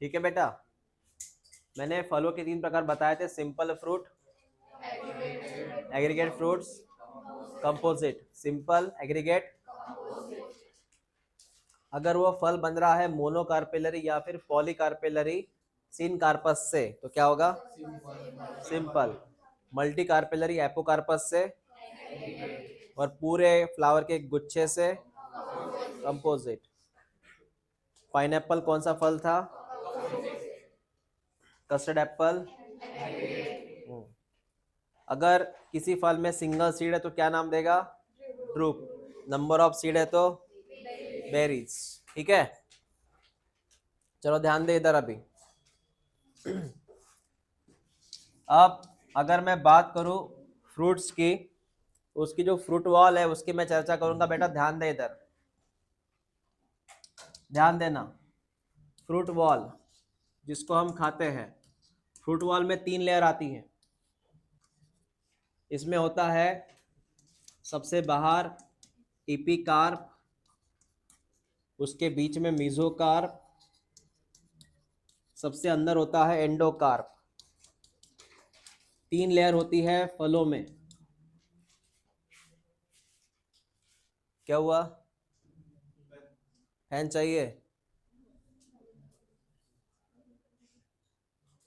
ठीक है बेटा, मैंने फलों के 3 प्रकार बताए थे, simple fruit, aggregate fruits, composite. Simple, aggregate. अगर वो फल बन रहा है मोनोकार्पेलरी या फिर पॉलीकार्पेलरी सिनकार्पस से तो क्या होगा? सिंपल। मल्टी कार्पेलरी एपोकार्पस से, और पूरे फ्लावर के गुच्छे से कंपोजिट। पाइनएप्पल कौन सा फल था? Custard Apple. अगर किसी फल में सिंगल सीड है तो क्या नाम देगा? ड्रूप। नंबर ऑफ सीड है तो बेरीज। ठीक है, चलो ध्यान दे इधर। अभी अब अगर मैं बात करूं फ्रूट्स की, उसकी जो फ्रूट वॉल है उसकी मैं चर्चा करूंगा। बेटा ध्यान दे इधर, ध्यान देना। फ्रूट वॉल जिसको हम खाते हैं, फ्रूट वॉल में 3 लेयर आती है। इसमें होता है सबसे बाहर एपिकार्प, उसके बीच में मेसोकार्प, सबसे अंदर होता है एंडोकार्प। 3 लेयर होती है फलों में। क्या हुआ? फैन चाहिए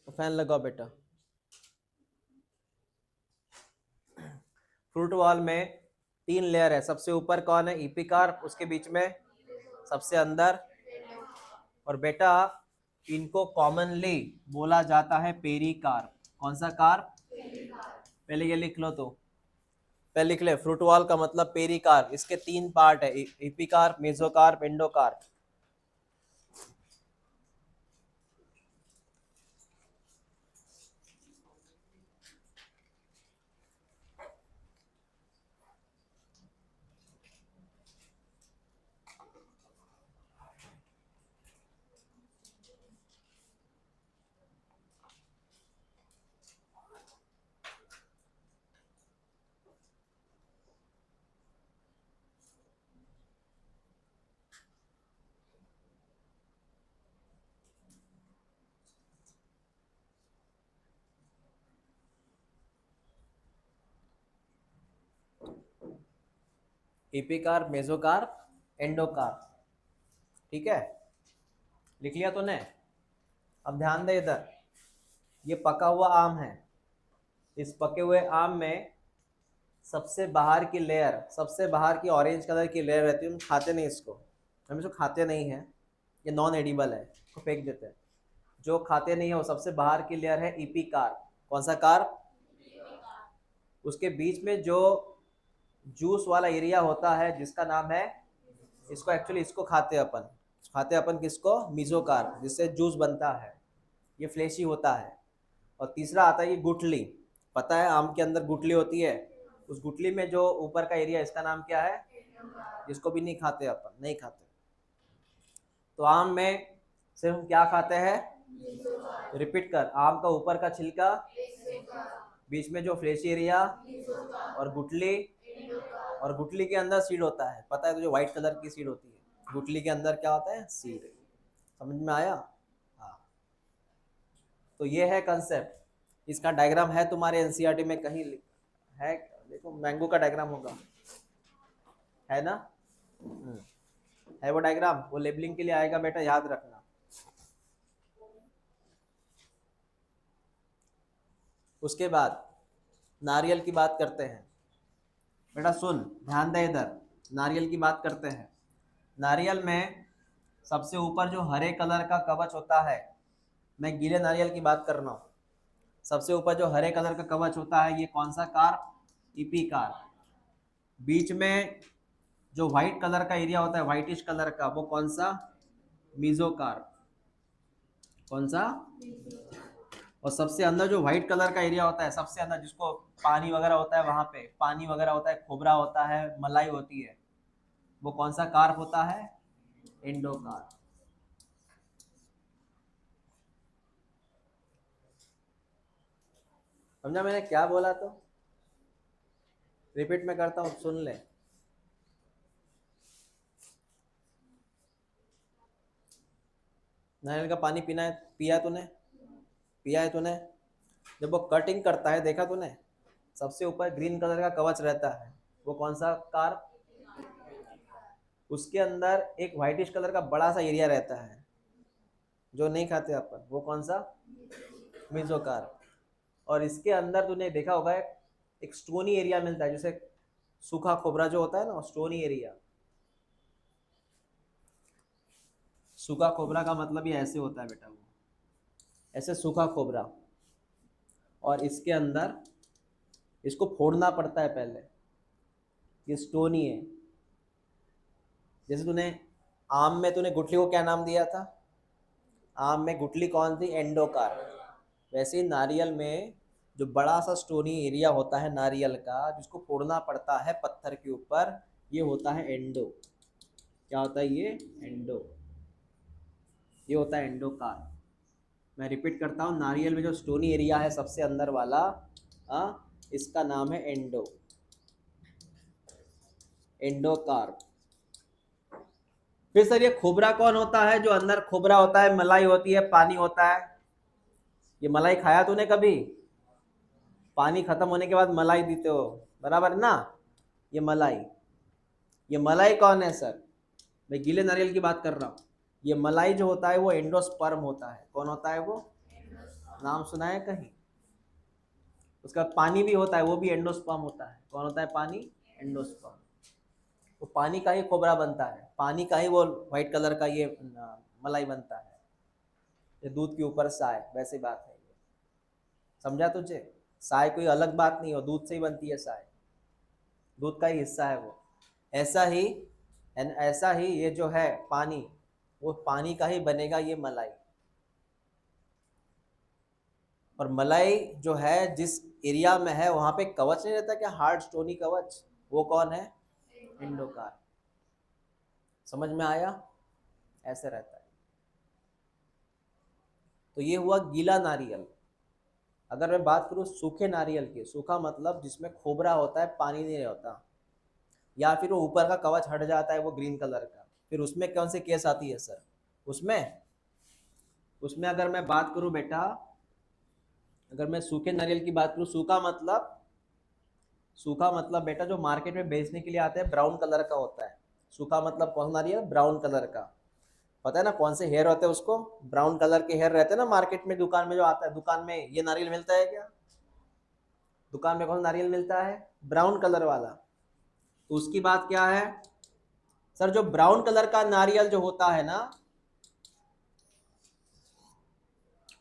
तो फैन लगाओ बेटा। फ्रूट वॉल में 3 लेयर है। सबसे ऊपर कौन है? एपिकार्प, उसके बीच में सबसे अंदर, और बेटा इनको कॉमनली बोला जाता है पेरिकार्प। कौन सा कार्प? पहले ये लिख लो, तो पहले लिख ले, फ्रूट वॉल का मतलब पेरिकार्प। इसके 3 पार्ट है, epicarp, mesocarp, endocarp. Epicarp, mesocarp, endocarp. ठीक है, लिख लिया तूने? अब ध्यान दे इधर, ये पका हुआ आम है। इस पके हुए आम में सबसे बाहर की लेयर, सबसे बाहर की ऑरेंज कलर की लेयर रहती है। हम खाते नहीं इसको, हम इसको खाते नहीं हैं, ये नॉन एडिबल है, इसको फेंक देते हैं। जो खाते नहीं है वो सबसे बाहर की लेयर है एपिकार्प। कौन सा कार्प? उसके बीच में जो जूस वाला एरिया होता है जिसका नाम है, इसको एक्चुअली इसको खाते अपन, किसको? मीजोकार्प, जिससे जूस बनता है, ये फ्लेशी होता है। और तीसरा आता है ये गुठली। पता है आम के अंदर गुठली होती है, उस गुठली में जो ऊपर का एरिया, इसका नाम क्या है? जिसको भी नहीं खाते अपन, नहीं खाते। तो आम में सिर्फ हम क्या खाते हैं? रिपीट कर, आम का ऊपर का छिलका, बीच में जो फ्लेशी एरिया, और गुठली, और गुठली के अंदर सीड होता है। पता है तुझे? व्हाइट कलर की सीड होती है गुठली के अंदर। क्या होता है? सीड। समझ में आया? हाँ, तो ये है कंसेप्ट। इसका डायग्राम है तुम्हारे एनसीईआरटी में कहीं है? देखो, मैंगो का डायग्राम होगा, है ना? है वो डायग्राम, वो लेबलिंग के लिए आएगा बेटा, याद रखना। उसके बाद नारियल की बात करते हैं। बेटा सुन, ध्यान दे इधर, नारियल की बात करते हैं। नारियल में सबसे ऊपर जो हरे कलर का कवच होता है, मैं गीले नारियल की बात कर रहा हूँ। सबसे ऊपर जो हरे कलर का कवच होता है, ये कौन सा कार्प? EP carp. बीच में जो व्हाइट कलर का एरिया होता है, व्हाइटिश कलर का, वो कौन सा? मीजोकार्प। कौन सा? और सबसे अंदर जो व्हाइट कलर का एरिया होता है, सबसे अंदर जिसको पानी वगैरह होता है, वहां पे पानी वगैरह होता है, खोबरा होता है, मलाई होती है, वो कौन सा कार्प होता है? एंडोकार्प। समझा मैंने क्या बोला? तो रिपीट में करता हूँ, सुन ले। नारियल का पानी पीना है, पिया है तूने? जब वो कटिंग करता है देखा तूने, सबसे ऊपर ग्रीन कलर का कवच रहता है, वो कौन सा कार्प? उसके अंदर एक व्हाइटिश कलर का बड़ा सा एरिया रहता है जो नहीं खाते अपन, वो कौन सा? मेसोकार्प। और इसके अंदर तूने देखा होगा एक स्टोनी एरिया मिलता है, जैसे सूखा खोबरा जो होता है ना, स्टोनी एरिया। सूखा खोबरा का मतलब ये ऐसे होता है बेटा, वो ऐसे सूखा खोबरा। और इसके अंदर इसको फोड़ना पड़ता है पहले, ये स्टोनी है। जैसे तूने आम में तूने गुठली को क्या नाम दिया था? आम में गुठली कौन थी? एंडोकार्प। वैसे ही नारियल में जो बड़ा सा स्टोनी एरिया होता है नारियल का, जिसको फोड़ना पड़ता है पत्थर के ऊपर, ये होता है एंडो। क्या होता है ये? एंडो। ये होता है एंडोकार्प। मैं रिपीट करता हूँ, नारियल में जो स्टोनी एरिया है सबसे अंदर वाला, इसका नाम है एंडो, एंडोकार्प। फिर सर ये खोबरा कौन होता है? जो अंदर खोबरा होता है, मलाई होती है, पानी होता है। ये मलाई खाया तूने कभी? पानी खत्म होने के बाद मलाई देते हो, बराबर ना? ये मलाई, ये मलाई कौन है सर? मैं गीले नारियल की बात कर रहा हूँ। ये मलाई जो होता है वो एंडोस्पर्म होता है। कौन होता है वो? नाम सुना है कहीं? उसका पानी भी होता है, वो भी एंडोस्पर्म होता है। कौन होता है पानी? एंडोस्पर्म। तो पानी का ही खोबरा बनता है, पानी का ही वो व्हाइट कलर का ये मलाई बनता है। ये दूध के ऊपर साय, वैसी बात है ये। समझा तुझे? साय कोई अलग बात नहीं हो, दूध से ही बनती है साय, दूध का ही हिस्सा है वो। ऐसा ही ऐसा ही ये जो है पानी, वो पानी का ही बनेगा ये मलाई। और मलाई जो है जिस एरिया में है वहां पे कवच नहीं रहता क्या, हार्ड स्टोनी कवच, वो कौन है? एंडोकार्प। समझ में आया? ऐसे रहता है। तो ये हुआ गीला नारियल। अगर मैं बात करूँ सूखे नारियल की, सूखा मतलब जिसमें खोबरा होता है, पानी नहीं होता, या फिर वो ऊपर का कवच हट जाता है वो ग्रीन कलर का, फिर उसमें कौन सी केस आती है सर? उसमें उसमें अगर मैं बात करूँ बेटा, अगर मैं सूखे नारियल की बात करूँ, सूखा मतलब बेटा जो मार्केट में बेचने के लिए आते हैं ब्राउन कलर का होता है। सूखा मतलब कौन सा नारियल? ब्राउन कलर का। पता है ना कौन से हेयर होते हैं उसको? ब्राउन कलर के हेयर रहते हैं ना मार्केट में, दुकान में जो आता है, दुकान में ये नारियल मिलता है क्या? दुकान में कौन सा नारियल मिलता है? ब्राउन कलर वाला। तो उसकी बात क्या है सर? जो ब्राउन कलर का नारियल जो होता है ना,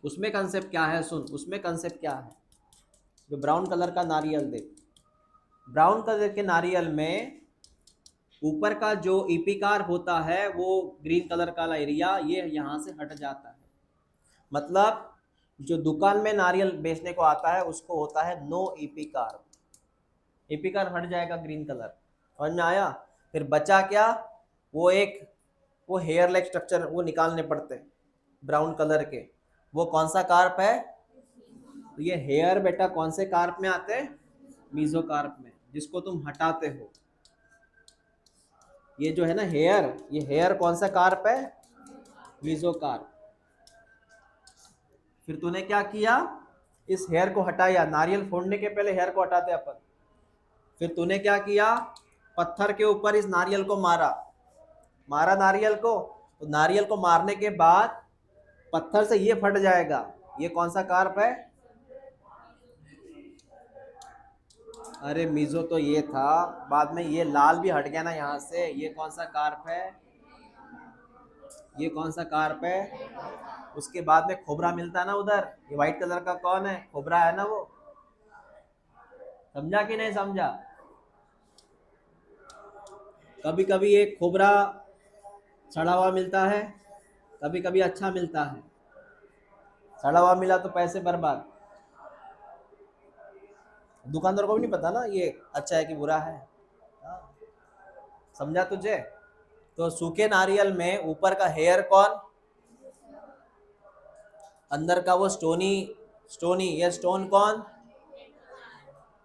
उसमें कंसेप्ट क्या है? सुन, उसमें कंसेप्ट क्या है? जो ब्राउन कलर का नारियल, देख, ब्राउन कलर के नारियल में ऊपर का जो इपिकार होता है वो ग्रीन कलर का एरिया ये यहाँ से हट जाता है। मतलब जो दुकान में नारियल बेचने को आता है उसको होता है नो इपिकार, इपिकार हट जाएगा ग्रीन कलर। समझ में आया? फिर बचा क्या? वो एक वो हेयर लाइक स्ट्रक्चर वो निकालने पड़ते हैं ब्राउन कलर के, वो कौन सा कार्प है? तो ये हेयर बेटा कौन से कार्प में आते हैं? मीजोकार्प में, जिसको तुम हटाते हो। ये जो है ना हेयर, ये हेयर कौन सा कार्प है? मीजोकार्प। फिर तूने क्या किया? इस हेयर को हटाया, नारियल फोड़ने के पहले हेयर को हटाते अपन। फिर तूने क्या किया? पत्थर के ऊपर इस नारियल को मारा, मारा नारियल को। तो नारियल को मारने के बाद पत्थर से ये फट जाएगा। ये कौन सा कार्प है? अरे मीजो तो ये था, बाद में ये लाल भी हट गया ना यहाँ से। ये कौन सा कार्प है? ये कौन सा कार्प है? उसके बाद में खोबरा मिलता है ना उधर, ये व्हाइट कलर का कौन है? खोबरा है ना वो। समझा कि नहीं समझा? कभी कभी एक खोबरा सड़ा हुआ मिलता है, कभी कभी अच्छा मिलता है। सड़ा हुआ मिला तो पैसे बर्बाद, दुकानदार को भी नहीं पता ना ये अच्छा है कि बुरा है। हाँ, समझा तुझे? तो सूखे नारियल में ऊपर का हेयर कौन? अंदर का वो स्टोनी, स्टोनी ये स्टोन कौन?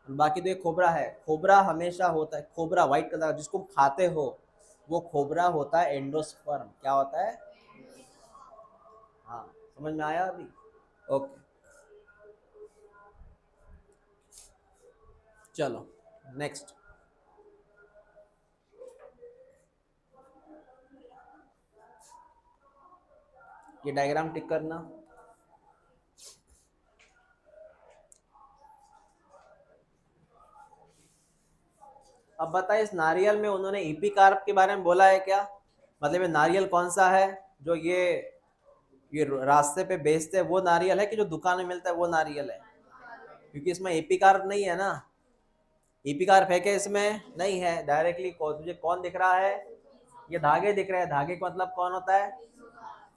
बाकी तो ये खोबरा है। खोबरा हमेशा होता है, खोबरा व्हाइट कलर जिसको खाते हो वो खोबरा होता है एंडोस्पर्म। क्या होता है? हाँ, समझ में आया अभी? ओके, चलो नेक्स्ट। ये डायग्राम टिक करना। अब बताइए, इस नारियल में उन्होंने इपिकार्प के बारे में बोला है क्या? मतलब ये नारियल कौन सा है जो ये रास्ते पे बेचते हैं, वो नारियल है कि जो दुकान में मिलता है वो नारियल है? क्योंकि इसमें एपिकार्प नहीं है ना। एपिकार्प है क्या इसमें? नहीं है। डायरेक्टली तुझे कौन दिख रहा है? ये धागे दिख रहे हैं। धागे का मतलब कौन होता है?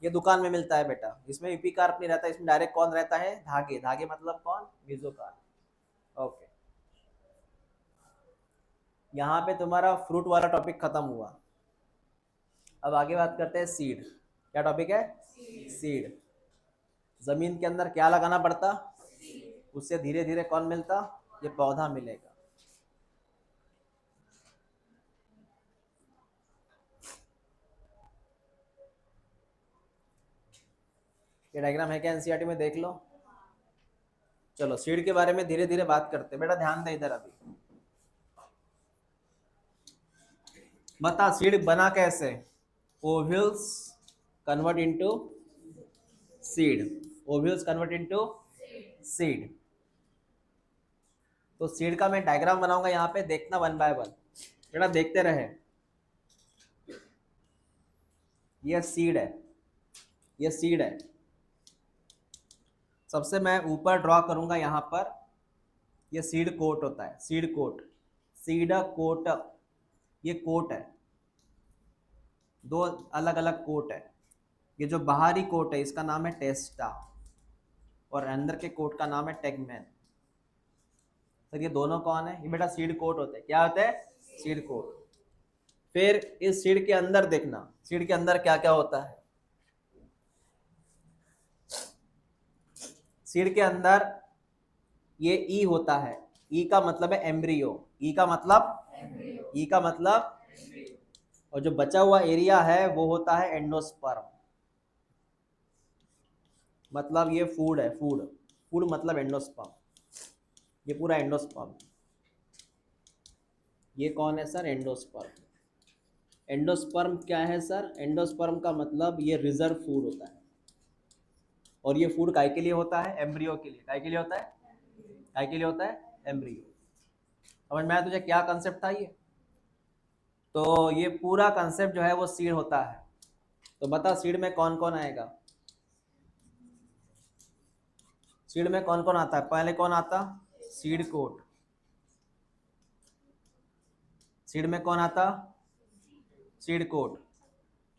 ये दुकान में मिलता है बेटा। इसमें एपिकार्प नहीं रहता, इसमें डायरेक्ट कौन रहता है? धागे। धागे मतलब कौन? मेसोकार्प। ओके, यहाँ पे तुम्हारा फ्रूट वाला टॉपिक खत्म हुआ। अब आगे बात करते हैं सीड। क्या टॉपिक है? सीड। जमीन के अंदर क्या लगाना पड़ता? उससे धीरे धीरे कौन मिलता? ये पौधा मिलेगा। ये डायग्राम है क्या एनसीईआरटी में? देख लो। चलो सीड के बारे में धीरे धीरे बात करते हैं। बेटा ध्यान दे इधर अभी। बता सीड बना कैसे? Ovules convert into seed. Ovules convert into seed. तो सीड का मैं डायग्राम बनाऊंगा यहाँ पे, देखना वन बाय वन। बेटा देखते रहे। ये सीड है, ये सीड है। सबसे मैं ऊपर ड्रॉ करूंगा यहाँ पर। ये सीड कोट होता है, सीड कोट। सीड कोट, ये कोट है। दो अलग अलग कोट है। ये जो बाहरी कोट है इसका नाम है टेस्टा, और अंदर के कोट का नाम है टेगमेन। सर ये दोनों कौन है? ये बेटा सीड कोट होते हैं। क्या होते हैं? Seed coat. फिर इस सीड के अंदर देखना, सीड के अंदर क्या क्या होता है। सीड के अंदर ये ई होता है। ई का मतलब है एम्ब्रियो। ई का मतलब, ई का मतलब, और जो बचा हुआ एरिया है वो होता है एंडोस्पर्म। मतलब ये फूड है, फूड। फूड मतलब एंडोस्पर्म। ये पूरा एंडोस्पर्म। ये कौन है सर? एंडोस्पर्म। एंडोस्पर्म क्या है सर? एंडोस्पर्म का मतलब ये रिजर्व फूड होता है। और ये फूड काय के लिए होता है? एम्ब्रियो के लिए। काय के लिए होता है? काय के लिए होता है? एम्ब्रियो। समझ में आया तुझे क्या कंसेप्ट था ये? तो ये पूरा कंसेप्ट जो है वो सीड होता है। तो बता सीड में कौन कौन आएगा? सीड में कौन कौन आता है? पहले कौन आता? Seed coat. सीड में कौन आता? Seed coat.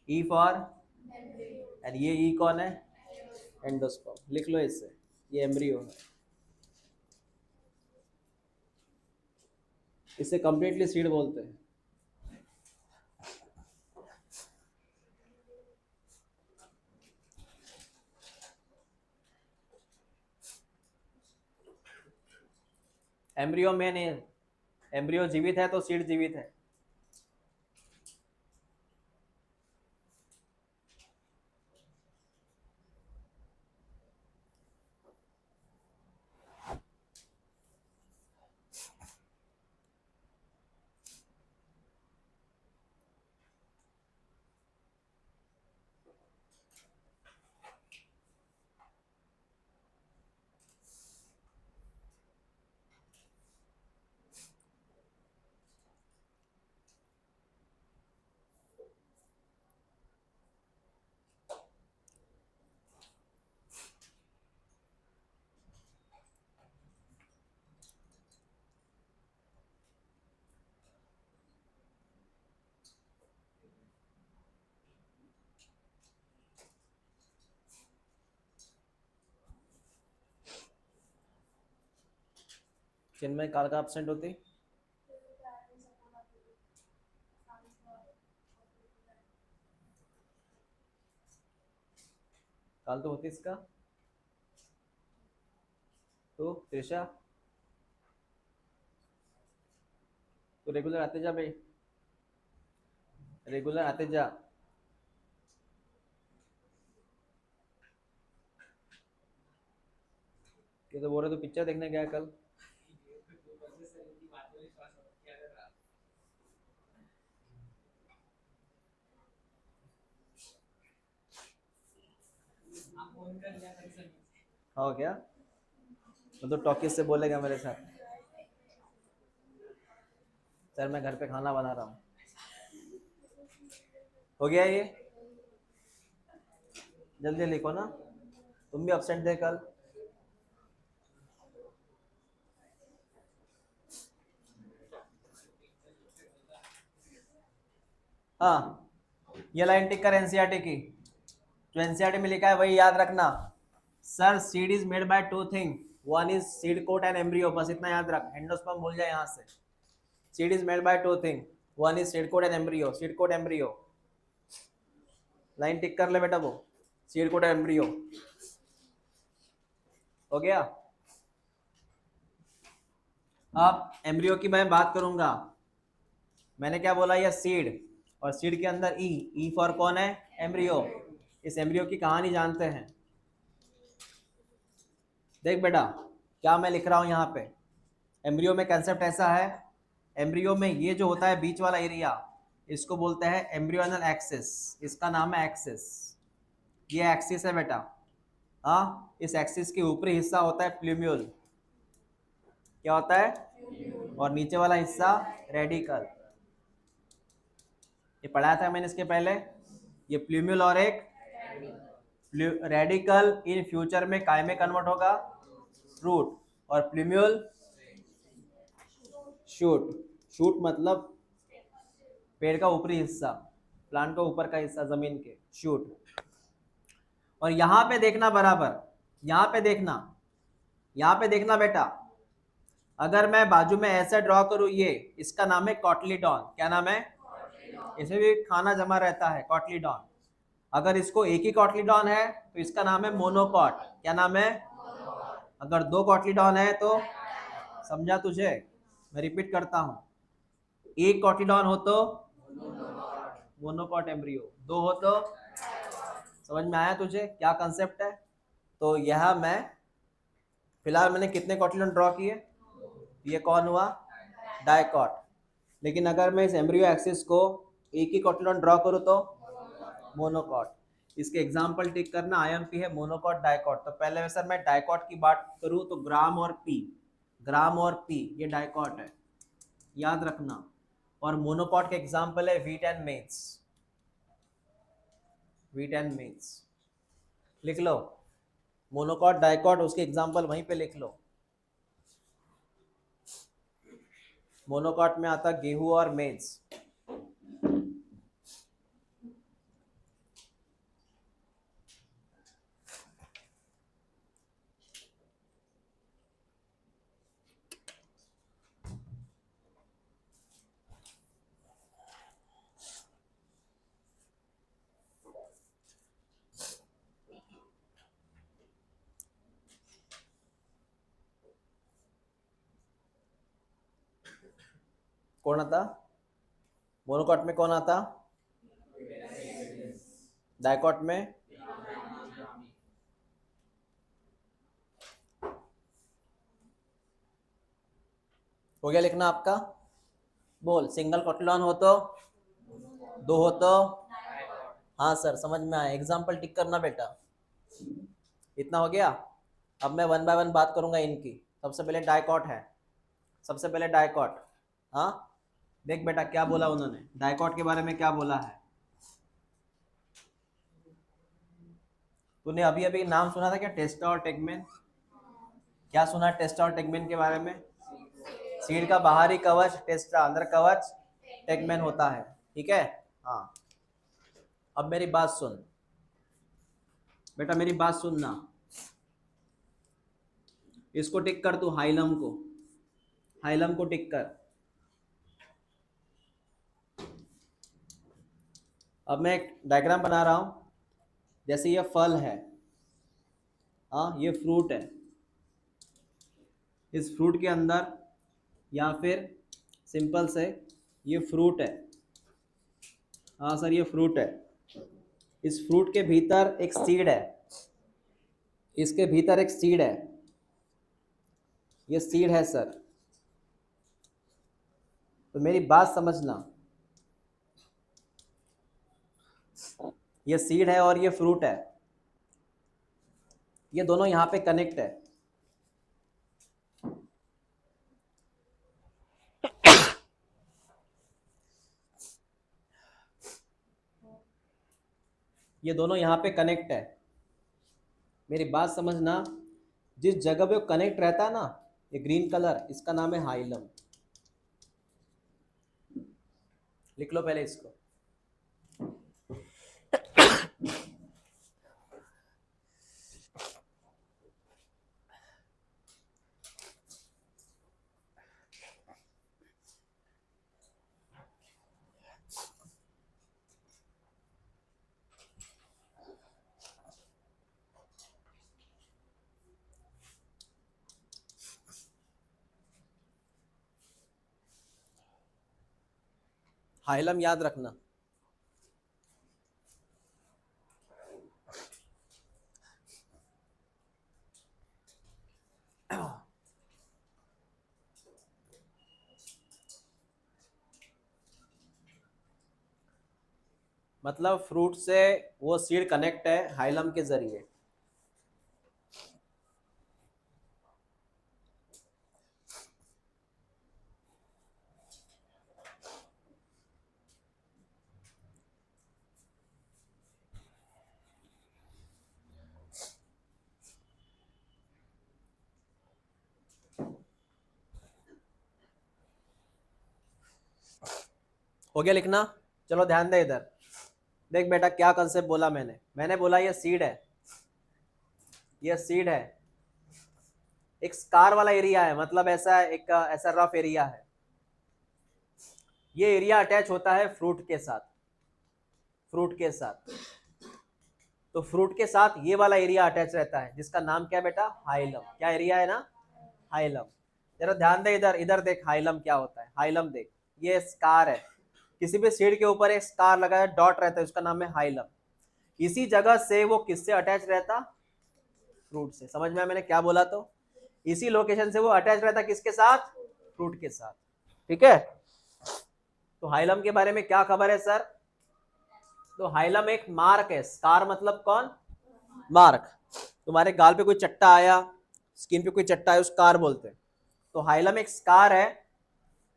E for, and ये ई कौन है? एंडोस्पर्म। लिख लो इससे, ये एम्ब्रियो है। इसे कंप्लीटली सीड बोलते हैं। एम्ब्रियो में नहीं, एम्ब्रियो जीवित है तो सीड जीवित है। चिन्मय काल का एब्सेंट होती। काल तो होती इसका। तो त्रिषा, तो रेगुलर आते जा भाई, रेगुलर आते जा। ये तो बोल रहे तो पिक्चर देखने गया कल। हो क्या? तो टॉकीज से बोलेगा मेरे साथ, सर मैं घर पे खाना बना रहा हूँ। हो गया ये? जल्दी लिखो ना, तुम भी अपसेंट थे कल। हाँ, ये लाइन टिक कर एनसीईआरटी की, जो एनसीईआरटी में लिखा है वही याद रखना। Sir seed is made by two thing, one is seed coat and embryo, बस इतना याद रख, एंडोस्पर्म भूल जाए यहाँ से। Seed is made by two thing, one is seed coat and embryo, seed coat embryo. Line tick कर ले बेटा, वो सीड कोट एम्ब्रियो। हो गया? अब एम्ब्रियो की मैं बात करूंगा। मैंने क्या बोला, ये सीड, और सीड के अंदर ई फॉर कौन है? एम्ब्रियो। इस एम्ब्रियो की कहानी जानते हैं। देख बेटा क्या मैं लिख रहा हूं यहाँ पे, एम्ब्रियो में कंसेप्ट ऐसा है, एम्ब्रियो में ये जो होता है बीच वाला एरिया, इसको बोलते हैं एम्ब्रियोनल एक्सिस, इसका नाम है एक्सिस। ये एक्सिस है बेटा। हाँ, इस एक्सिस के ऊपरी हिस्सा होता है प्लूम्यूल। क्या होता है? और नीचे वाला हिस्सा रेडिकल। ये पढ़ाया था मैंने इसके पहले। ये प्लूम्यूल और एक रेडिकल इन फ्यूचर में काय में कन्वर्ट होगा? फ्रूट। और प्लूम्यूल शूट। शूट मतलब पेड़ का ऊपरी हिस्सा, प्लांट का ऊपर का हिस्सा जमीन के, शूट। और यहां पे देखना बराबर, यहां पे देखना, यहां पे देखना बेटा, अगर मैं बाजू में ऐसे ड्रॉ करूं, ये इसका नाम है कॉटलीडॉन। क्या नाम है? इसमें भी खाना जमा रहता है, कॉटलीडॉन। अगर इसको एक ही कॉटलीडॉन है तो इसका नाम है मोनोकॉट। क्या नाम है? अगर दो कॉटलीडॉन है तो, समझा तुझे? मैं रिपीट करता हूं, एक कॉटलीडॉन हो तो मोनोकॉट एम्ब्रियो, दो हो तो, समझ में आया तुझे क्या कंसेप्ट है? तो यह मैं फिलहाल मैंने कितने कॉटलीडॉन ड्रॉ किए? ये कौन हुआ? डाइकॉट। लेकिन अगर मैं इस एम्ब्रियो एक्सिस को एक ही कॉटलीडॉन ड्रॉ करूं तो मोनोकॉट। इसके एग्जांपल टिक करना, आईएमपी है मोनोकॉट, डाइकॉट। तो पहले सर मैं डाइकॉट की बात करूं तो ग्राम और पी, ग्राम और पी ये डाइकॉट है, याद रखना। और मोनोकॉट के एग्जांपल है व्हीट एंड मेज, व्हीट एंड मेज लिख लो। मोनोकॉट, डाइकॉट, उसके एग्जांपल वहीं पे लिख लो। मोनोकॉट में आता गेहूं और मेज। कौन आता? मोनोकॉट में कौन आता? डाइकॉट में हो गया लिखना आपका? बोल, सिंगल कॉटलीडॉन हो तो, दो हो तो, हाँ सर समझ में आया, एग्जाम्पल टिक करना बेटा। इतना हो गया। अब मैं वन बाय वन बात करूंगा इनकी। सबसे पहले डाइकॉट है, सबसे पहले डाइकॉट। हाँ देख बेटा क्या बोला उन्होंने, डाइकॉट के बारे में क्या बोला है। तूने अभी अभी नाम सुना था क्या, टेस्टा और टेगमेन? क्या सुना टेस्टा और टेगमेन के बारे में? सीड का बाहरी कवच टेस्टा, अंदर कवच टेगमेन होता है, ठीक है? हाँ, अब मेरी बात सुन बेटा, मेरी बात सुनना। इसको टिक कर तू, हाइलम को, हाइलम को टिक कर। अब मैं एक डायग्राम बना रहा हूं, जैसे ये फल है, हाँ ये फ्रूट है, इस फ्रूट के अंदर, या फिर सिंपल से ये फ्रूट है, हाँ सर ये फ्रूट है, इस फ्रूट के भीतर एक सीड है, इसके भीतर एक सीड है, ये सीड है सर, तो मेरी बात समझना, ये सीड है और ये फ्रूट है, ये दोनों यहाँ पे कनेक्ट है। ये दोनों यहाँ पे कनेक्ट है, मेरी बात समझना। जिस जगह पे वो कनेक्ट रहता है ना, ये ग्रीन कलर, इसका नाम है हाइलम। लिख लो पहले इसको। हाइलम याद रखना। मतलब फ्रूट से वो सीड कनेक्ट है हाइलम के जरिए। हो गया लिखना? चलो ध्यान दे इधर, देख बेटा क्या कंसेप्ट बोला मैंने बोला ये सीड है, ये सीड है, एक स्कार वाला एरिया है, मतलब ऐसा एक ऐसा रफ एरिया है, ये एरिया अटैच होता है फ्रूट के साथ, फ्रूट के साथ। तो फ्रूट के साथ ये वाला एरिया अटैच रहता है जिसका नाम क्या है बेटा? हाइलम। क्या एरिया है ना? हाइलम। जरा ध्यान दे इधर, इधर देख हाइलम क्या होता है। हाइलम देख, ये स्कार है, किसी भी सीड के ऊपर एक स्कार लगा है, डॉट रहता है, उसका नाम है हाइलम। इसी जगह से वो किससे अटैच रहता? फ्रूट से। समझ में आया मैंने क्या बोला? तो इसी लोकेशन से वो अटैच रहता किसके साथ? फ्रूट के साथ। ठीक है, तो हाइलम के बारे में क्या खबर है सर? तो हाइलम एक मार्क है, स्कार मतलब कौन? मार्क। तुम्हारे गाल पे कोई चट्टा आया, स्किन पे कोई चट्टा आया, उस स्कार बोलते हैं। तो हाइलम एक स्कार है,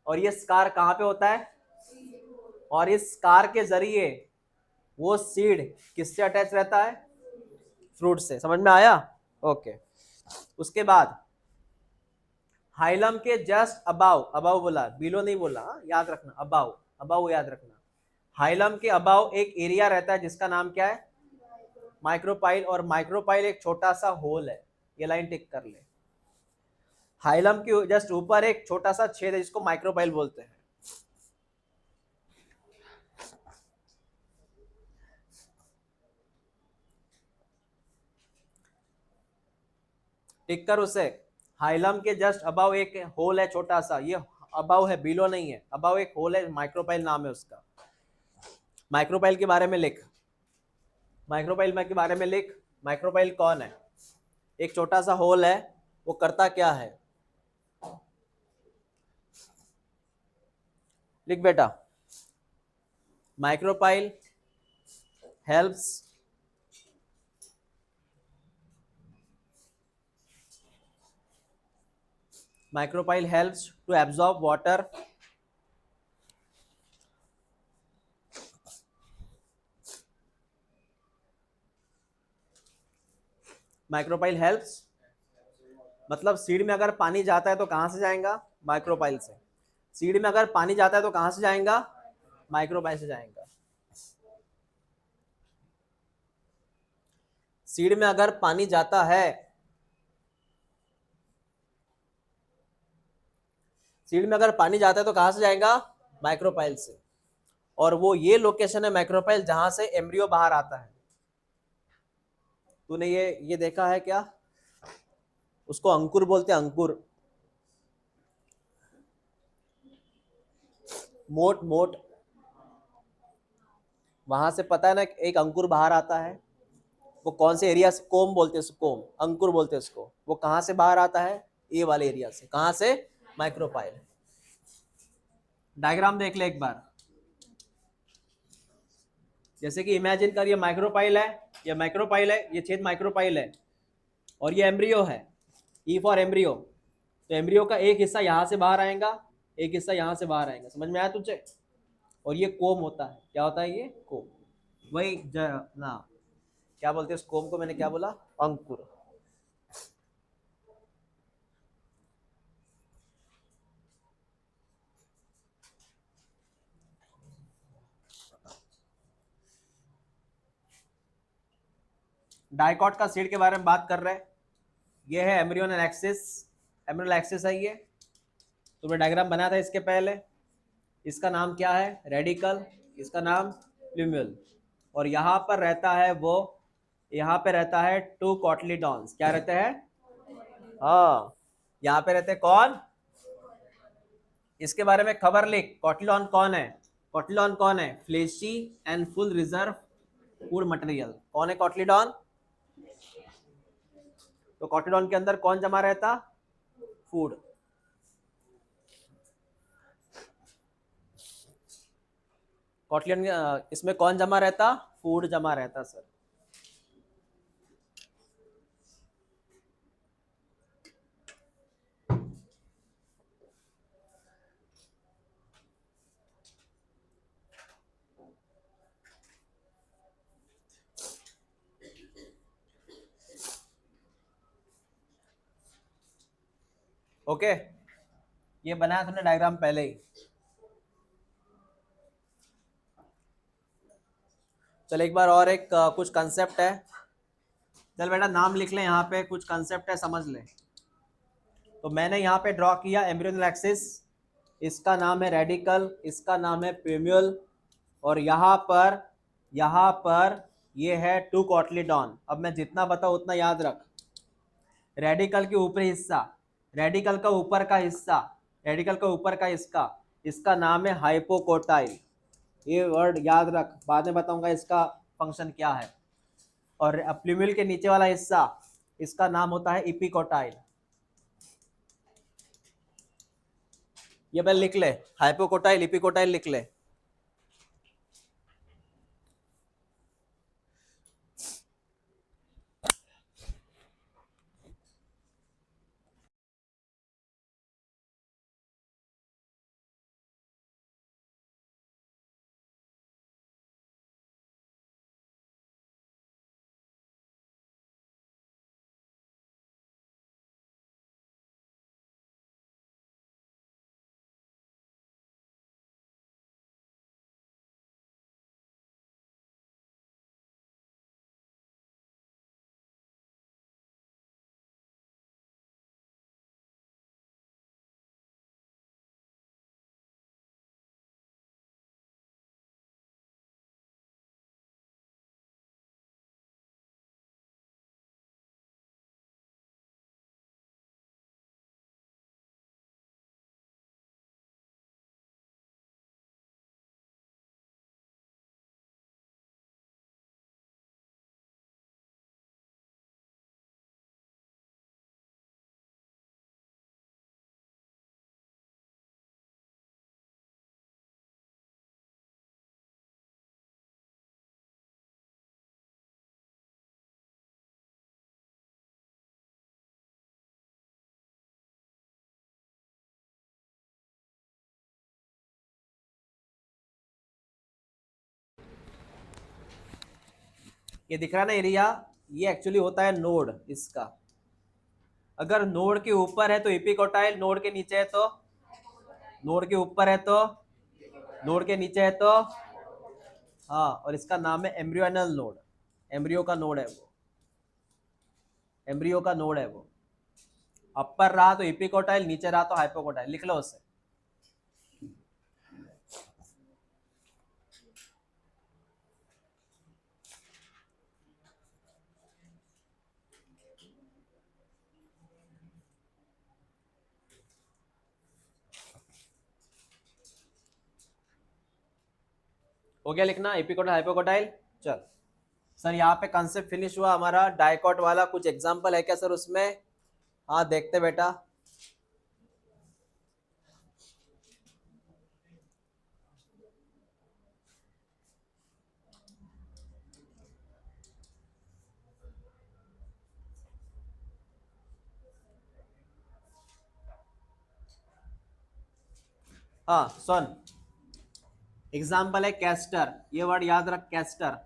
और ये स्कार कहाँ पे होता है? और इस स्कार के जरिए वो सीड किससे अटैच रहता है? फ्रूट से। समझ में आया? ओके। उसके बाद हाइलम के जस्ट अबाव, अबाव बोला, बिलो नहीं बोला, याद रखना, अबाव, अबाव याद रखना। हाइलम के अबाव एक एरिया रहता है जिसका नाम क्या है? माइक्रोपाइल। और माइक्रोपाइल एक छोटा सा होल है, ये लाइन टिक कर ले। हाइलम के जस्ट ऊपर एक छोटा सा छेद है जिसको माइक्रोपाइल बोलते हैं। टिक कर उसे। हाइलम के जस्ट अबाव एक होल है छोटा सा, ये अबाव है, बिलो नहीं है, अबाव एक होल है, माइक्रोपाइल नाम है उसका। माइक्रोपाइल के बारे में लिख, माइक्रोपाइल के बारे में लिख। माइक्रोपाइल कौन है? एक छोटा सा होल है, वो करता क्या है? लिख बेटा। Micropyle helps micropyle helps to absorb water, micropyle helps मतलब सीड में अगर पानी जाता है तो कहां से जाएगा? माइक्रोपाइल से। सीड में अगर पानी जाता है तो कहां से जाएगा? माइक्रोपाइल से जाएगा। सीड में अगर पानी जाता है, सीड में अगर पानी जाता है तो कहां से जाएगा? माइक्रोपाइल से। और वो ये लोकेशन है माइक्रोपाइल जहां से एम्ब्रियो बाहर आता है। तूने ये देखा है क्या? उसको अंकुर बोलते हैं, अंकुर। मोट मोट, वहां से पता है ना, एक अंकुर बाहर आता है, वो कौन से एरिया से? कोम बोलते हैं उसको, कोम, अंकुर बोलते हैं उसको। वो कहां से बाहर आता है? ये वाले एरिया से। कहां से? माइक्रोपाइल। डायग्राम देख ले एक बार। जैसे कि इमेजिन कर, ये माइक्रोपाइल है, ये माइक्रोपाइल है, ये छेद माइक्रोपाइल है, और ये एम्ब्रियो है, ई फॉर एम्ब्रियो। तो एम्ब्रियो का एक हिस्सा यहाँ से बाहर आएगा, एक हिस्सा यहाँ से बाहर आएगा। समझ में आया तुझे? और ये कोम होता है। क्या होता है? ये कोम। वही ना, क्या बोलते हैं उस कोम को? मैंने क्या बोला? अंकुर। डाइकॉट का सीड के बारे में बात कर रहे हैं। ये है एम्ब्रियोनल एक्सिस, एम्ब्रियोनल एक्सिस है ये। तुमने डायग्राम बनाया था इसके पहले। इसका नाम क्या है? रेडिकल। इसका नाम प्लूम्यूल। और यहाँ पर रहता है वो, यहाँ पे रहता है टू कॉटलीडॉन्स। क्या रहते हैं? हाँ, यहाँ पे रहते हैं कौन? इसके बारे में खबर लिख। कॉटलीडॉन कौन है? कॉटलीडॉन कौन है? Fleshy and full reserve food material. कौन है कॉटलीडॉन? तो कॉटलीडॉन के अंदर कौन जमा रहता? फूड। कॉटलीडॉन इसमें कौन जमा रहता? फूड जमा रहता सर। ओके, ये बनाया तुमने डायग्राम पहले ही। चल एक बार और, एक कुछ कंसेप्ट है। चल बेटा नाम लिख ले, यहाँ पे कुछ कंसेप्ट है, समझ ले। तो मैंने यहाँ पे ड्रॉ किया एम्ब्रियोनल एक्सिस, इसका नाम है रेडिकल, इसका नाम है प्लूम्यूल, और यहाँ पर ये है टू कॉटलीडॉन। अब मैं जितना बताऊँ उतना याद रख। रेडिकल के ऊपरी हिस्सा, रेडिकल का ऊपर का हिस्सा, रेडिकल का ऊपर का इसका नाम है हाइपोकोटाइल। ये वर्ड याद रख, बाद में बताऊंगा इसका फंक्शन क्या है। और प्लूम्यूल के नीचे वाला हिस्सा, इसका नाम होता है इपिकोटाइल। ये पहले लिख ले, हाइपोकोटाइल, इपिकोटाइल लिख ले। ये दिख रहा है ना एरिया, ये एक्चुअली होता है नोड इसका। अगर नोड के ऊपर है तो इपिकोटाइल, नोड के नीचे है तो, नोड के ऊपर है तो, नोड के नीचे है तो, हाँ, और इसका नाम है एम्ब्रियोनल नोड। एम्ब्रियो का नोड है वो, एम्ब्रियो का नोड है वो। अपर रहा तो इपिकोटाइल, नीचे रहा तो हाइपोकोटाइल। लिख लो उसे। हो गया लिखना, एपिकोटाइल हाइपोकोटाइल। चल सर, यहाँ पे कंसेप्ट फिनिश हुआ हमारा डाइकॉट वाला। कुछ एग्जांपल है क्या सर उसमें? हाँ देखते बेटा। हाँ सुन, एग्जाम्पल है कैस्टर, ये वर्ड याद रख, कैस्टर।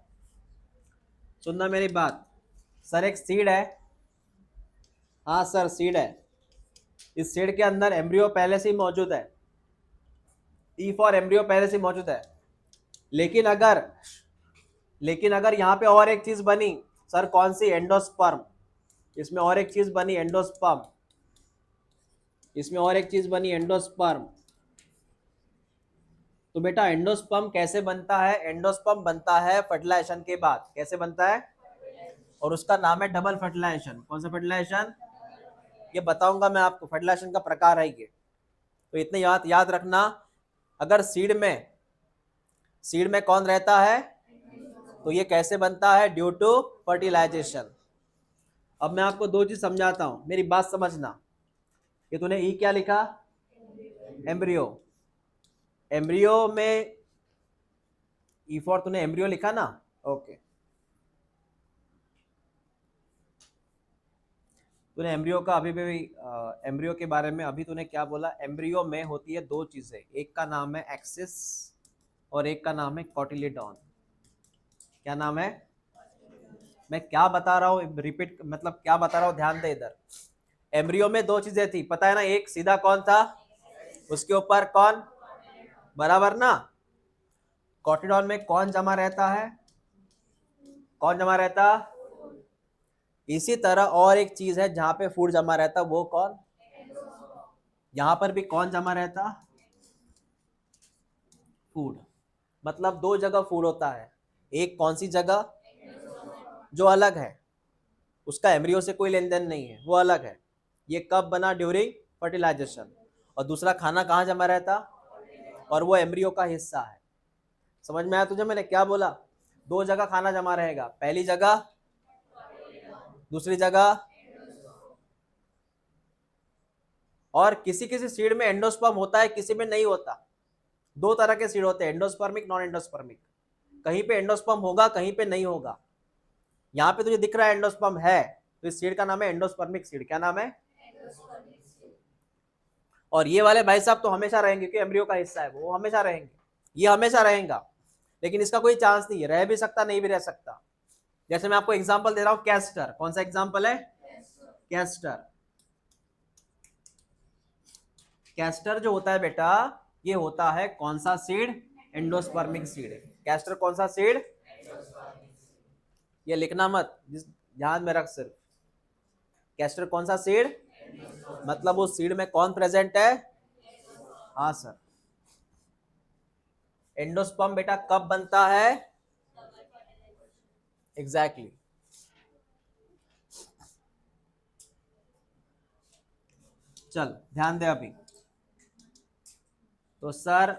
सुनना मेरी बात, सर एक सीड है, हाँ सर सीड है, इस सीड के अंदर एम्ब्रियो पहले से ही मौजूद है, ई फॉर एम्ब्रियो पहले से ही मौजूद है। लेकिन अगर यहाँ पे और एक चीज बनी, सर कौन सी? एंडोस्पर्म। इसमें और एक चीज बनी, एंडोस्पर्म। इसमें और एक चीज बनी, एंडोस्पर्म। तो बेटा एंडोस्पर्म कैसे बनता है? एंडोस्पर्म बनता है फर्टिलाइजेशन के बाद। कैसे बनता है? और उसका नाम है डबल फर्टिलाइजेशन। कौन सा फर्टिलाइजेशन? ये बताऊंगा मैं आपको, फर्टिलाइजेशन का प्रकार है ये। तो इतने याद रखना, अगर सीड में कौन रहता है, तो ये कैसे बनता है? Due to fertilisation. अब मैं आपको दो चीज समझाता हूं, मेरी बात समझना। ये तूने ई क्या लिखा? एम्ब्रियो। एम्ब्रियो में ई फॉर तूने एम्ब्रियो लिखा ना, ओके। तूने एम्ब्रियो का अभी भी एम्ब्रियो के बारे में अभी तूने क्या बोला? एम्ब्रियो में होती है दो चीजें, एक का नाम है एक्सिस और एक का नाम है कॉटिलिडॉन। क्या नाम है? मैं क्या बता रहा हूँ, रिपीट मतलब क्या बता रहा हूँ, ध्यान दे इधर। एम्ब्रियो में दो चीजें थी, पता है ना? एक सीधा कौन था, उसके ऊपर कौन, बराबर ना? कॉटिलिडॉन में कौन जमा रहता है? कौन जमा रहता? इसी तरह और एक चीज है जहां पे फूड जमा रहता, वो कौन? यहां पर भी कौन जमा रहता? फूड। मतलब दो जगह फूड होता है, एक कौन सी जगह? जो अलग है, उसका एम्ब्रियो से कोई लेन देन नहीं है, वो अलग है। ये कब बना? During fertilisation. और दूसरा खाना कहाँ जमा रहता? और वो एम्ब्रियो का हिस्सा है। समझ में आया तुझे मैंने क्या बोला? दो जगह खाना जमा रहेगा, पहली जगह, दूसरी जगह। और किसी किसी सीड में एंडोस्पर्म होता है, किसी में नहीं होता। दो तरह के सीड होते हैं, एंडोस्पर्मिक, नॉन एंडोस्पर्मिक। कहीं पे एंडोस्पर्म होगा, कहीं पे नहीं होगा। यहाँ पे तुझे दिख रहा है एंडोस्पर्म है, तो इस सीड का नाम है एंडोस्पर्मिक सीड। क्या नाम है? और ये वाले भाई साहब तो हमेशा रहेंगे, क्योंकि एम्ब्रियो का हिस्सा है, वो हमेशा रहेंगे। ये हमेशा रहेगा, लेकिन इसका कोई चांस नहीं है, रह भी सकता, नहीं भी रह सकता। जैसे मैं आपको एग्जांपल दे रहा हूं, कैस्टर। कौन सा एग्जांपल है? कैस्टर। कैस्टर जो होता है बेटा, ये होता है कौन सा सीड? Endospermic seed. कैस्टर कौन सा सीड? ये लिखना मत, ध्यान में रख सिर्फ। कैस्टर कौन सा सीड? मतलब उस सीड में कौन प्रेजेंट है? हाँ सर। एंडोस्पर्म बेटा कब बनता है? Exactly exactly. चल ध्यान दे अभी। तो सर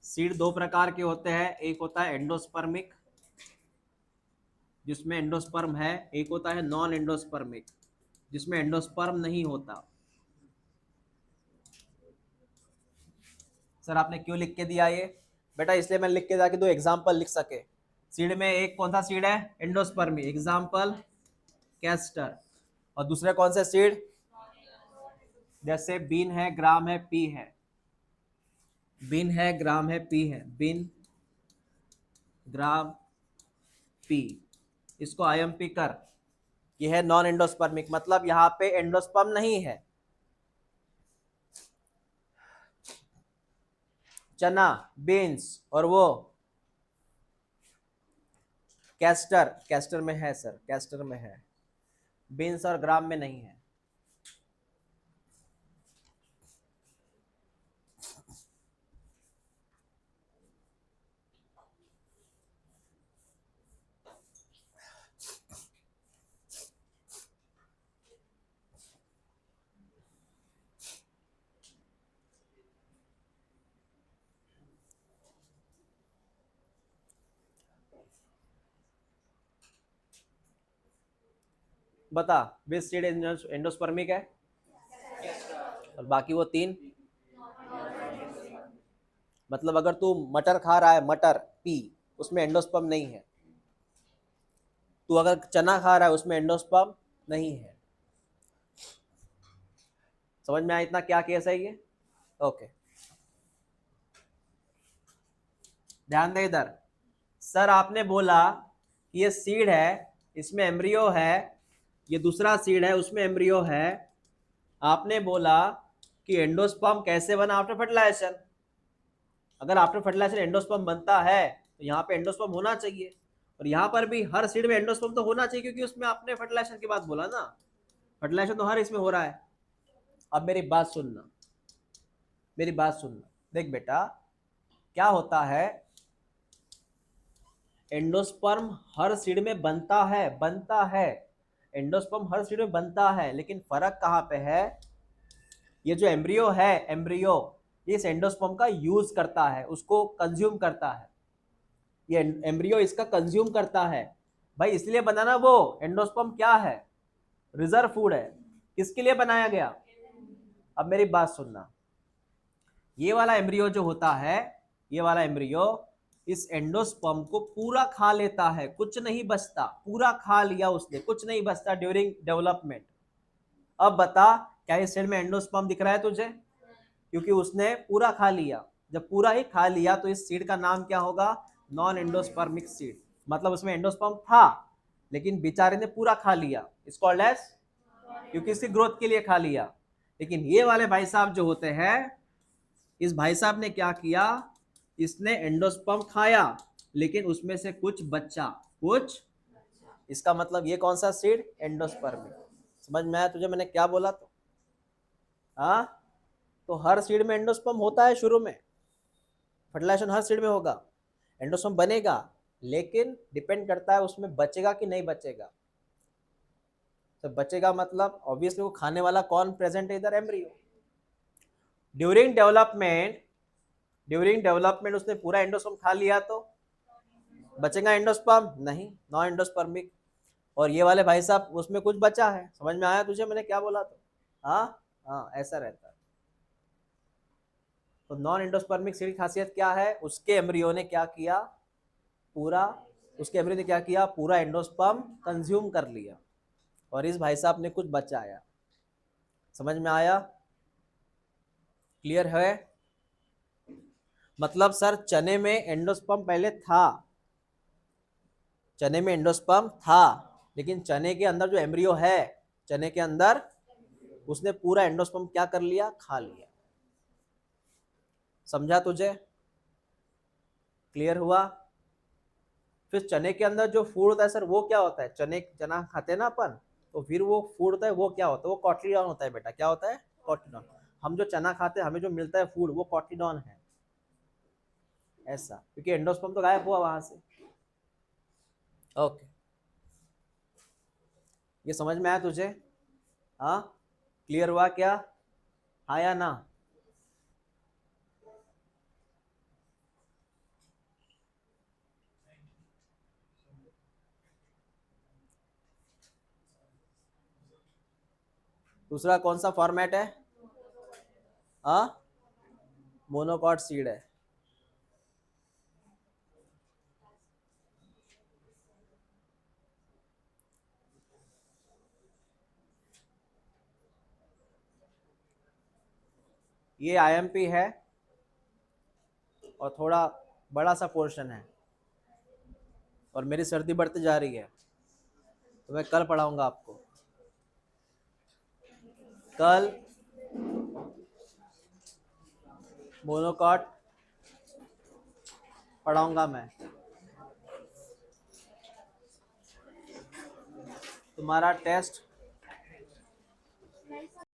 सीड दो प्रकार के होते हैं, एक होता है एंडोस्पर्मिक जिसमें एंडोस्पर्म है, एक होता है नॉन एंडोस्पर्मिक जिसमें एंडोस्पर्म नहीं होता। सर आपने क्यों लिख के दिया ये? बेटा इसलिए मैंने लिख के दिया कि दो एग्जाम्पल लिख सके। सीड में एक कौन सा सीड है? एंडोस्पर्मी, एग्जाम्पल कैस्टर। और दूसरे कौन से सीड? जैसे बीन है, ग्राम है, पी है। बीन है, ग्राम है, पी है। Bean, gram, pea. इसको आईएमपी कर। यह है नॉन एंडोस्पर्मिक, मतलब यहाँ पे एंडोस्पर्म नहीं है। चना, बीन्स, और वो कैस्टर, कैस्टर में है सर, कैस्टर में है। बीन्स और ग्राम में नहीं है। बता, विच सीड एंडोस्पर्मिक है? और बाकी वो तीन? मतलब अगर तू मटर खा रहा है, मटर, पी, उसमें एंडोस्पर्म नहीं है। तू अगर चना खा रहा है, उसमें एंडोस्पर्म नहीं है। समझ में आया इतना क्या केस है ये? ओके। ध्यान दे इधर। सर आपने बोला कि ये सीड है, इसमें एम्ब्रियो है, ये दूसरा सीड है उसमें एम्ब्रियो है। आपने बोला कि एंडोस्पर्म कैसे बना आफ्टर फर्टिलाइजेशन। अगर आफ्टर फर्टिलाइजेशन एंडोस्पर्म बनता है तो यहाँ पे एंडोस्पर्म होना चाहिए, और यहाँ पर भी हर सीड में एंडोस्पर्म तो होना चाहिए, क्योंकि उसमें आपने फर्टिलाइजेशन की बात बोला ना, फर्टिलाइजेशन तो हर इसमें हो रहा है। अब मेरी बात सुनना, मेरी बात सुनना। देख बेटा, क्या होता है, एंडोस्पर्म हर सीड में बनता है, बनता है, एंडोस्पर्म हर सीड में बनता है, लेकिन फर्क कहाँ पे है, ये जो एम्ब्रियो है, एम्ब्रियो इस एंडोस्पर्म का यूज करता है, उसको कंज्यूम करता है, ये एम्ब्रियो इसका कंज्यूम करता है भाई, इसलिए बना ना वो। एंडोस्पर्म क्या है, रिजर्व फूड है, किसके लिए बनाया गया। अब मेरी बात सुनना, ये वाला एम्ब्रियो जो होता है, ये वाला एम्ब्रियो इस एंडोस्पर्म को पूरा खा लेता है, कुछ नहीं बचता, पूरा खा लिया उसने, कुछ नहीं बचता ड्यूरिंग डेवलपमेंट। अब बता, क्या इस सेल में एंडोस्पर्म दिख रहा है तुझे, क्योंकि उसने पूरा खा लिया। जब पूरा ही खा लिया तो इस सीड का नाम क्या होगा, नॉन एंडोस्पर्मिक सीड। मतलब उसमें एंडोस्पर्म था लेकिन बेचारे ने पूरा खा लिया, इट्स कॉल्ड एज, क्योंकि इसकी ग्रोथ के लिए खा लिया। लेकिन ये वाले भाई साहब जो होते हैं, इस भाई साहब ने क्या किया, इसने एंडोस्पर्म खाया लेकिन उसमें से कुछ बच्चा, कुछ, इसका मतलब ये कौन सा सीड, एंडोस्पर्मिक। समझ में आया तुझे मैंने क्या बोला तो, हाँ। तो हर सीड में एंडोस्पर्म होता है शुरू में, फर्टिलाइजेशन हर सीड में होगा, एंडोस्पर्म बनेगा, लेकिन डिपेंड करता है उसमें बचेगा कि नहीं बचेगा। तो बचेगा मतलब ऑब्वियसली वो खाने वाला कौन प्रेजेंट है इधर, embryo. During development, during development उसने पूरा एंडोस्पर्म खा लिया तो बचेगा एंडोस्पर्म, नहीं, नॉन एंडोस्पर्मिक। और ये वाले भाई साहब उसमें कुछ बचा है, समझ में आया तुझे मैंने क्या बोला तो, हाँ हाँ, ऐसा रहता है। तो नॉन एंडोस्पर्मिक सीड की खासियत क्या है, उसके एम्ब्रियो ने क्या किया, पूरा, उसके एम्ब्रियो ने क्या किया, पूरा एंडोस्पर्म कंज्यूम कर लिया, और इस भाई साहब ने कुछ बचाया। समझ में आया, क्लियर है। मतलब सर चने में एंडोस्पर्म पहले था, चने में एंडोस्पर्म था, लेकिन चने के अंदर जो एम्ब्रियो है, चने के अंदर, उसने पूरा एंडोस्पर्म क्या कर लिया, खा लिया। समझा तुझे, क्लियर हुआ। फिर चने के अंदर जो फूड होता है सर, वो क्या होता है, चने, चना खाते हैं ना अपन, तो फिर वो फूड होता है, वो क्या होता है, वो कॉटिलॉन होता है बेटा। क्या होता है, कॉटिलॉन। हम जो चना खाते हैं, हमें जो मिलता है फूड, वो कॉटिलॉन है, ऐसा, क्योंकि एंडोस्पर्म तो गायब हुआ वहां से। ओके, ये समझ में आया तुझे, हाँ, क्लियर हुआ क्या, हाँ या ना। दूसरा कौन सा फॉर्मेट है, हाँ, मोनोकॉट सीड है। ये आईएमपी है और थोड़ा बड़ा सा पोर्शन है, और मेरी सर्दी बढ़ती जा रही है, तो मैं कल पढ़ाऊंगा आपको, कल मोनोकॉट पढ़ाऊंगा मैं। तुम्हारा टेस्ट